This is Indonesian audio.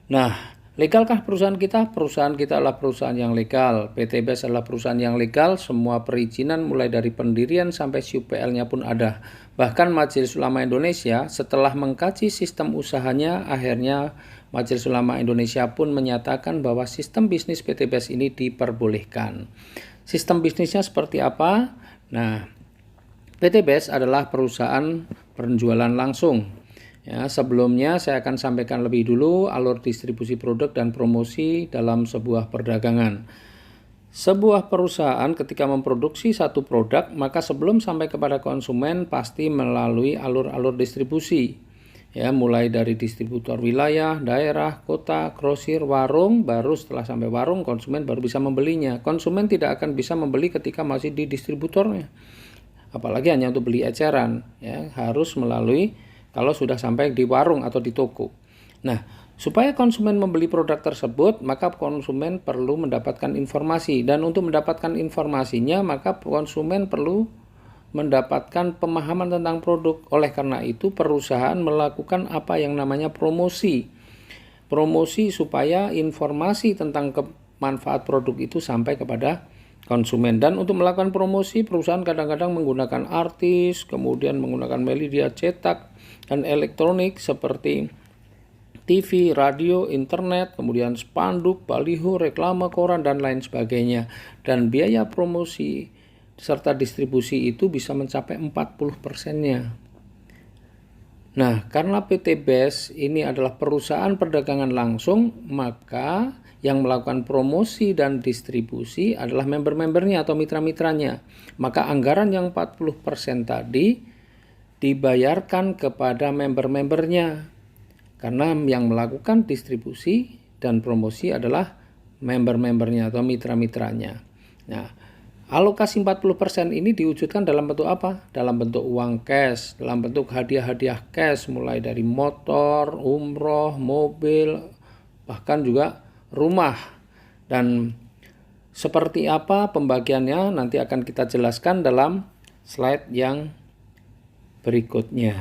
Nah, legalkah perusahaan kita? Perusahaan kita adalah perusahaan yang legal. PTBS adalah perusahaan yang legal. Semua perizinan mulai dari pendirian sampai SUPL-nya pun ada. Bahkan Majelis Ulama Indonesia setelah mengkaji sistem usahanya, akhirnya Majelis Ulama Indonesia pun menyatakan bahwa sistem bisnis PTBS ini diperbolehkan. Sistem bisnisnya seperti apa? Nah, PTBS adalah perusahaan penjualan langsung. Ya, sebelumnya saya akan sampaikan lebih dulu alur distribusi produk dan promosi dalam sebuah perdagangan. Sebuah perusahaan ketika memproduksi satu produk, maka sebelum sampai kepada konsumen pasti melalui alur-alur distribusi. Ya, mulai dari distributor wilayah, daerah, kota, grosir, warung, baru setelah sampai warung konsumen baru bisa membelinya. Konsumen tidak akan bisa membeli ketika masih di distributornya. Apalagi hanya untuk beli eceran, ya, harus melalui kalau sudah sampai di warung atau di toko. Nah, supaya konsumen membeli produk tersebut, maka konsumen perlu mendapatkan informasi. Dan untuk mendapatkan informasinya, maka konsumen perlu mendapatkan pemahaman tentang produk. Oleh karena itu, perusahaan melakukan apa yang namanya promosi. Promosi supaya informasi tentang manfaat produk itu sampai kepada konsumen. Dan untuk melakukan promosi, perusahaan kadang-kadang menggunakan artis, kemudian menggunakan media cetak dan elektronik seperti TV, radio, internet, kemudian spanduk, baliho, reklame, koran, dan lain sebagainya. Dan biaya promosi serta distribusi itu bisa mencapai 40%-nya. Nah, karena PTBS ini adalah perusahaan perdagangan langsung, maka yang melakukan promosi dan distribusi adalah member-membernya atau mitra-mitranya. Maka anggaran yang 40% tadi dibayarkan kepada member-membernya, karena yang melakukan distribusi dan promosi adalah member-membernya atau mitra-mitranya. Nah, alokasi 40% ini diwujudkan dalam bentuk apa? Dalam bentuk uang cash, dalam bentuk hadiah-hadiah cash, mulai dari motor, umroh, mobil, bahkan juga rumah. Dan seperti apa pembagiannya nanti akan kita jelaskan dalam slide yang berikutnya.